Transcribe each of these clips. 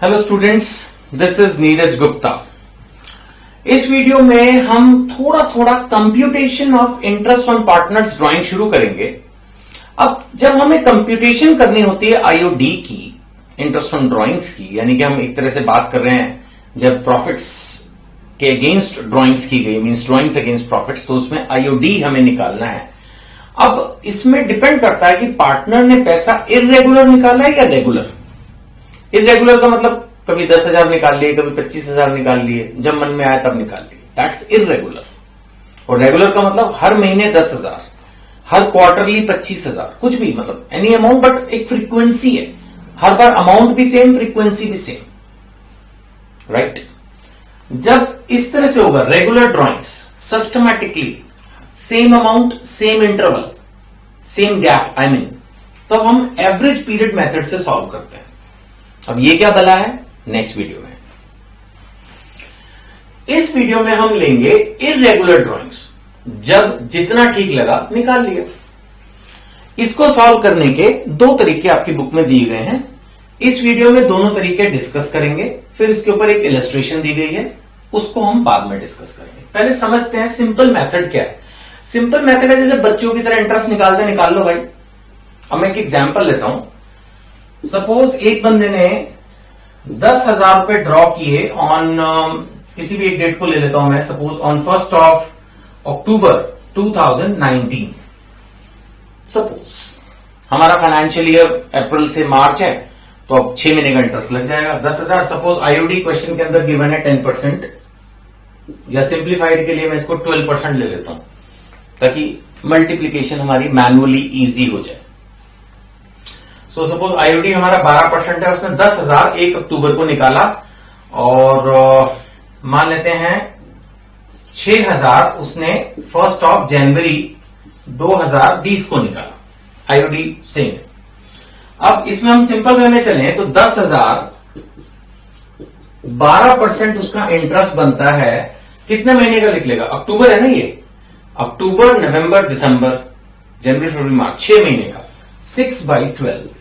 Hello students, this is Neeraj Gupta. इस video में हम थोड़ा computation of interest on partners drawing शुरू करेंगे। अब जब हमें कंप्यूटेशन करनी होती है आईओडी की, इंटरेस्ट ऑन ड्राइंग्स की, यानी कि हम एक तरह से बात कर रहे हैं जब प्रॉफिट्स के अगेंस्ट ड्राइंग्स की गई, मींस ड्राइंग्स अगेंस्ट प्रॉफिट्स, तो उसमें आईओडी हमें निकालना है। अब इसमें डिपेंड करता है कि पार्टनर ने पैसा इर्रेगुलर निकाला है या रेगुलर। इरेगुलर का मतलब कभी 10,000 निकाल लिए, कभी 25,000 निकाल लिए, जब मन में आया तब निकाल लिए, दैट्स इरेगुलर। और रेगुलर का मतलब हर महीने 10,000, हर क्वार्टरली 25,000, कुछ भी, मतलब एनी अमाउंट, बट एक फ्रीक्वेंसी है, हर बार अमाउंट भी सेम, फ्रीक्वेंसी भी सेम, राइट। जब इस तरह से होगा regular drawings, systematically same amount, same interval, same gap, I mean, तो हम एवरेज पीरियड मेथड से सॉल्व करते हैं। अब ये क्या बला है, नेक्स्ट वीडियो में। इस वीडियो में हम लेंगे इर्रेगुलर ड्राइंग्स, जब जितना ठीक लगा निकाल लिया। इसको सॉल्व करने के दो तरीके आपकी बुक में दिए गए हैं। इस वीडियो में दोनों तरीके डिस्कस करेंगे, फिर इसके ऊपर एक इलस्ट्रेशन दी गई है, उसको हम बाद में डिस्कस करेंगे। पहले समझते हैं सिंपल मेथड क्या है। सिंपल मेथड है जैसे बच्चों की तरह इंटरेस्ट निकालते निकाल लो भाई। अब मैं एक एग्जांपल लेता हूं। सपोज एक बंदे ने 10,000 रुपए ड्रॉ किए ऑन, किसी भी एक डेट को ले लेता हूं मैं, सपोज ऑन 1 अक्टूबर 2019। सपोज हमारा फाइनेंशियल ईयर अप्रैल से मार्च है, तो अब 6 महीने का इंटरेस्ट लग जाएगा। 10,000 सपोज आईओडी क्वेश्चन के अंदर गिवन है 10%, या सिंप्लीफाइड के लिए मैं इसको 12% ले लेता हूं, ताकि मल्टीप्लीकेशन हमारी मैनुअली इजी हो जाए। सो सपोज आईओडी हमारा 12% है, उसने 10,000 1 अक्टूबर को निकाला, और मान लेते हैं 6,000 उसने 1 जनवरी 2020 को निकाला। आईओडी सेम है। अब इसमें हम सिंपल वे में चलें तो 10,000 12% उसका इंटरेस्ट बनता है, कितने महीने का लिख लेगा, अक्टूबर है ना ये, अक्टूबर नवंबर दिसंबर जनवरी फरवरी मार्च, 6 महीने का, 6/12।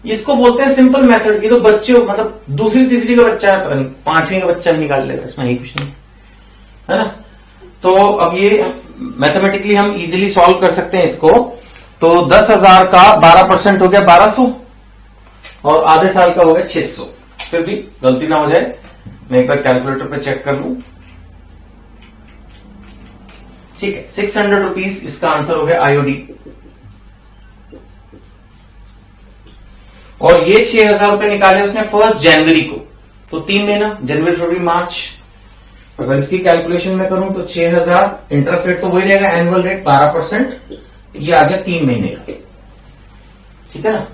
इसको बोलते हैं सिंपल मेथड की। तो बच्चों, मतलब दूसरी तीसरी का बच्चा है, 5वीं का बच्चा निकाल लेगा, इसमें ही कुछ नहीं है ना। तो अब ये मैथमेटिकली हम इजीली सॉल्व कर सकते हैं इसको। तो 10,000 का 12% हो गया 1,200, और आधे साल का हो गया 600। फिर भी गलती ना हो जाए, मैं एक बार कैलकुलेटर पे चेक कर लूं। ठीक है, 600 रुपीज इसका आंसर हो गया आईओडी। और ये 6,000 रुपए निकाले उसने 1 जनवरी को, तो 3 महीना, जनवरी फरवरी मार्च। अगर इसकी कैलकुलेशन में करूं तो 6,000, इंटरेस्ट रेट तो वही रहेगा, एनुअल रेट 12%, ये आ गया 3 महीने का, ठीक है ना।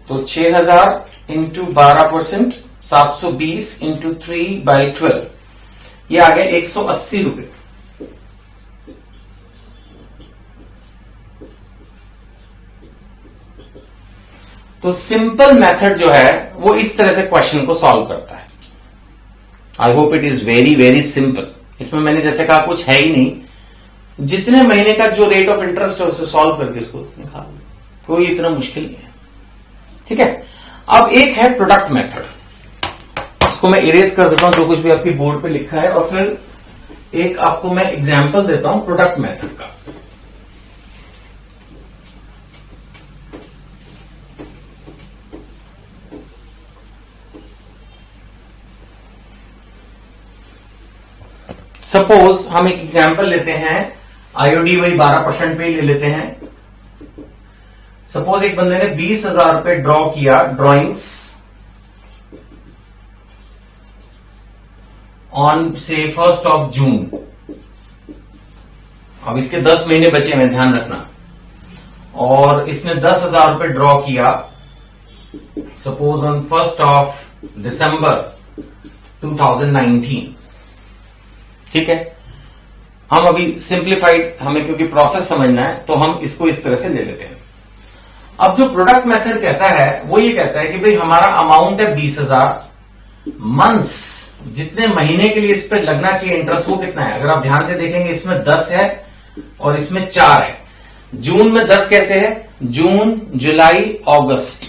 तो 6,000 इंटू 12%, 720 इंटू 3/12, ये आ गया 180 रुपए। तो सिंपल मेथड जो है वो इस तरह से क्वेश्चन को सॉल्व करता है। I hope it is very very simple. इसमें मैंने जैसे कहा कुछ है ही नहीं, जितने महीने का जो रेट ऑफ इंटरेस्ट है उसे सॉल्व करके इसको निकाल लो, कोई इतना मुश्किल नहीं है, ठीक है। अब एक है प्रोडक्ट मेथड, इसको मैं इरेज कर देता हूं जो कुछ भी आपकी बोर्ड पे लिखा है, और फिर एक आपको मैं एग्जाम्पल देता हूं प्रोडक्ट मेथड का। सपोज हम एक एग्जाम्पल लेते हैं, आईओडी वही 12% पे ही ले लेते हैं। सपोज एक बंदे ने 20,000 रुपए ड्रॉ किया ड्राइंग्स ऑन से 1 जून। अब इसके 10 महीने बचे हैं, ध्यान रखना। और इसने 10,000 रुपए ड्रॉ किया सपोज ऑन 1 दिसंबर 2019, ठीक है। हम अभी सिंप्लीफाइड, हमें क्योंकि प्रोसेस समझना है तो हम इसको इस तरह से ले लेते हैं। अब जो प्रोडक्ट मेथड कहता है वो ये कहता है कि भाई हमारा अमाउंट है 20,000, मंथ्स, जितने महीने के लिए इस पर लगना चाहिए इंटरेस्ट वो कितना है। अगर आप ध्यान से देखेंगे इसमें 10 है और इसमें 4 है, जून में 10 कैसे है? जून, जुलाई, अगस्त,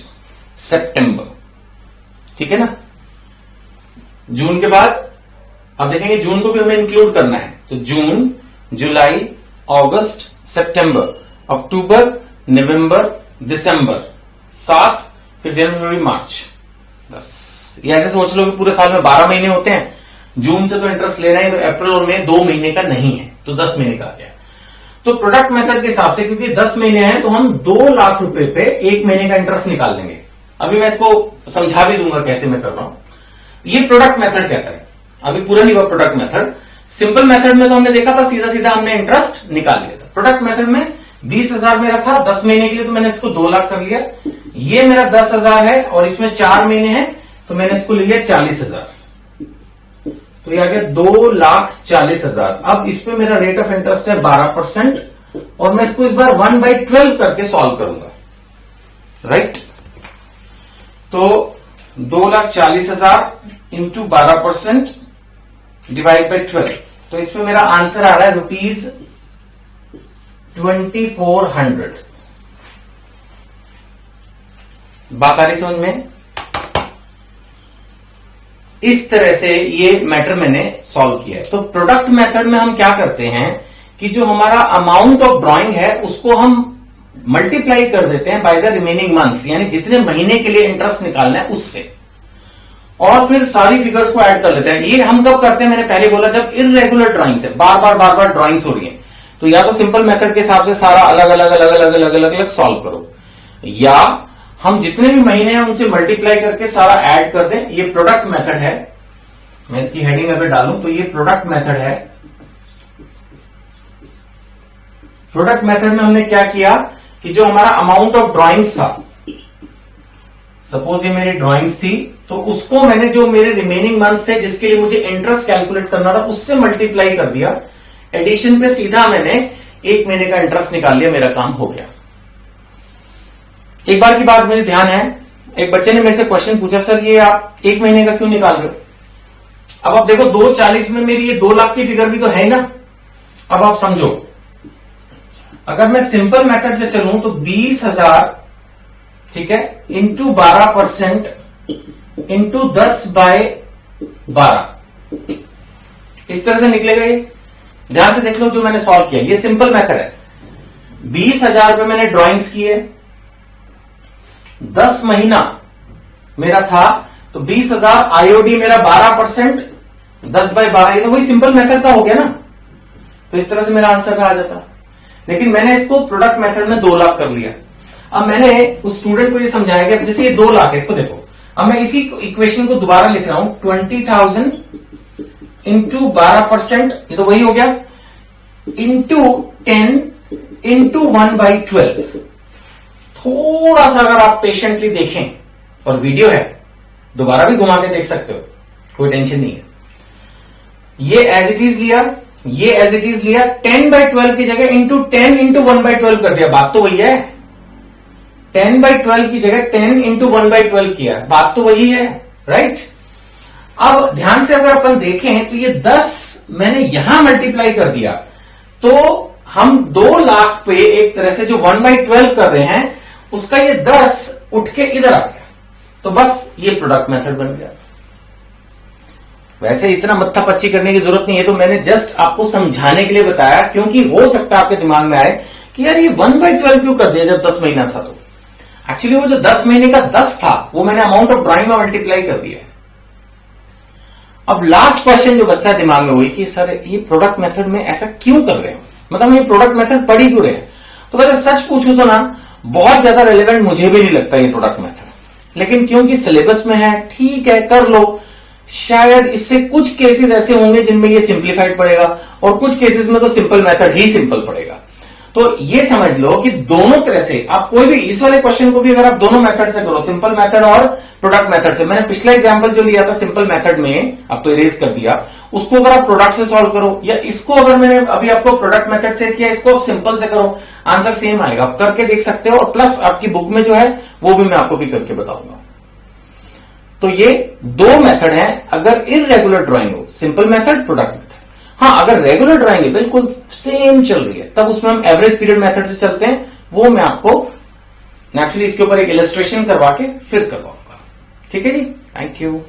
सितंबर, ठीक है ना। जून के बाद अब देखेंगे जून को भी हमें इंक्लूड करना है, तो जून, जुलाई, अगस्त, सितंबर, अक्टूबर, नवंबर, दिसंबर, 7, फिर जनवरी, मार्च, 10। ये ऐसे सोच लो कि पूरे साल में 12 महीने होते हैं, जून से तो इंटरेस्ट लेना है, तो अप्रैल और मई 2 महीने का नहीं है, तो 10 महीने का आ गया। तो प्रोडक्ट मेथड के हिसाब से क्योंकि 10 महीने हैं तो हम 2 लाख रुपए पे 1 महीने का इंटरेस्ट निकाल लेंगे। अभी मैं इसको समझा भी दूंगा कैसे मैं कर रहा हूं। ये प्रोडक्ट मेथड कहता है, अभी पूरा नहीं हुआ प्रोडक्ट मेथड। सिंपल मेथड में तो हमने देखा था सीधा सीधा हमने इंटरेस्ट निकाल लिया था। प्रोडक्ट मेथड में 20,000 मेरा था 10 महीने के लिए, तो मैंने इसको 2 लाख कर लिया। ये मेरा 10,000 है और इसमें 4 महीने हैं, तो मैंने इसको ले लिया 40,000, तो ये आ गया 2,40,000। अब इस पे मेरा रेट ऑफ इंटरेस्ट है 12% और मैं इसको इस बार 1/12 करके सॉल्व करूंगा, राइट। तो 2,40,000 इंटू 12% डिवाइड बाई 12, तो इसमें मेरा आंसर आ रहा है ₹2400। बात आ रही समझ में? इस तरह से ये मैटर मैंने सॉल्व किया है। तो प्रोडक्ट मेथड में हम क्या करते हैं कि जो हमारा अमाउंट ऑफ ड्राइंग है उसको हम मल्टीप्लाई कर देते हैं बाय द रिमेनिंग मंथ्स, यानी जितने महीने के लिए इंटरेस्ट निकालना है उससे, और फिर सारी फिगर्स को ऐड कर लेते हैं। ये हम कब करते हैं? मैंने पहले बोला जब इररेगुलर ड्राइंग्स है, बार बार ड्राइंग्स हो रही है, तो या तो सिंपल मेथड के हिसाब से सारा अलग अलग सॉल्व करो, या हम जितने भी महीने हैं उनसे मल्टीप्लाई करके सारा ऐड कर दें। ये प्रोडक्ट मेथड है। मैं इसकी हेडिंग अगर डालूं तो ये प्रोडक्ट मेथड है। प्रोडक्ट मेथड में हमने क्या किया कि जो हमारा अमाउंट ऑफ ड्राइंग्स था, सपोज ये मेरी ड्राइंग्स थी, तो उसको मैंने जो मेरे रिमेनिंग मंथ्स है जिसके लिए मुझे इंटरेस्ट कैलकुलेट करना था उससे मल्टीप्लाई कर दिया। एडिशन पे सीधा मैंने 1 महीने का इंटरेस्ट निकाल लिया, मेरा काम हो गया। एक बार की बात मेरे ध्यान है, एक बच्चे ने मेरे से क्वेश्चन पूछा, सर ये आप 1 महीने का क्यों निकाल रहे हो? अब आप देखो 2,40 में मेरी ये 2 लाख की फिगर भी तो है ना। अब आप समझो, अगर मैं सिंपल मेथड से चलूं तो 20,000, ठीक है, इंटू 12% इंटू 10/12, इस तरह से निकलेगा ये। ध्यान से देख लो जो मैंने सॉल्व किया, ये सिंपल मेथड है। 20,000 रुपए मैंने ड्राइंग्स की है, 10 महीना मेरा था, तो 20,000 आईओडी मेरा 12%, 10/12, ये तो वही सिंपल मेथड का हो गया ना। तो इस तरह से मेरा आंसर आ जाता। लेकिन मैंने इसको प्रोडक्ट मेथड में 2 लाख कर लिया। अब मैंने उस स्टूडेंट को ये समझाया कि जैसे ये 2 लाख है, इसको देखो, अब मैं इसी इक्वेशन को दोबारा लिख रहा हूं, 20,000 इंटू 12%, ये तो वही हो गया, इंटू 10 इंटू 1/12। थोड़ा सा अगर आप पेशेंटली देखें, और वीडियो है, दोबारा भी घुमा के देख सकते हो, कोई टेंशन नहीं है। ये एज इट इज लिया, ये एज इट इज लिया, 10/12 की जगह इंटू 10 इंटू 1/12 कर दिया, बात तो वही है। 10/12 की जगह 10 इंटू 1/12 किया, बात तो वही है, राइट। अब ध्यान से अगर अपन देखें तो ये 10 मैंने यहां मल्टीप्लाई कर दिया, तो हम 2 लाख पे एक तरह से जो 1/12 कर रहे हैं उसका ये 10 उठ के इधर आ गया, तो बस ये प्रोडक्ट मेथड बन गया। वैसे इतना मत्था पच्ची करने की जरूरत नहीं है, तो मैंने जस्ट आपको समझाने के लिए बताया, क्योंकि हो सकता है आपके दिमाग में आए कि यार ये 1/12 क्यों कर दिया जब 10 महीना था। तो एक्चुअली वो जो 10 महीने का 10 था वो मैंने अमाउंट ऑफ ड्राइंग में मल्टीप्लाई कर दिया। अब लास्ट क्वेश्चन जो बचता है दिमाग में वही कि सर ये प्रोडक्ट मेथड में ऐसा क्यों कर रहे हैं, मतलब ये प्रोडक्ट मेथड पढ़ ही क्यों रहे हैं। तो वैसे सच पूछूं तो ना बहुत ज्यादा रेलेवेंट मुझे भी नहीं लगता ये प्रोडक्ट मेथड, लेकिन क्योंकि सिलेबस में है, ठीक है कर लो। शायद इससे कुछ केसेस ऐसे होंगे जिनमें ये सिंप्लीफाइड पड़ेगा, और कुछ केसेस में तो सिंपल मेथड ही सिंपल पड़ेगा। तो ये समझ लो कि दोनों तरह से आप कोई भी इस वाले क्वेश्चन को भी अगर आप दोनों मेथड से करो, सिंपल मेथड और प्रोडक्ट मेथड से, मैंने पिछला एग्जांपल जो लिया था सिंपल मेथड में, अब तो इरेज कर दिया, उसको अगर आप प्रोडक्ट से सॉल्व करो, या इसको अगर मैंने अभी आपको प्रोडक्ट मेथड से किया, इसको आप सिंपल से करो, आंसर सेम आएगा। आप करके देख सकते हो, और प्लस आपकी बुक में जो है वो भी मैं आपको भी करके बताऊंगा। तो ये 2 मेथड हैं अगर इररेगुलर ड्राइंग हो, सिंपल मेथड, प्रोडक्ट मेथड। हाँ, अगर रेगुलर ड्राइंग है बिल्कुल सेम चल रही है तब उसमें हम एवरेज पीरियड मेथड से चलते हैं। वो मैं आपको एक्चुअली इसके ऊपर एक इलस्ट्रेशन करवा के फिर करवाऊंगा। ठीक है जी, थैंक यू।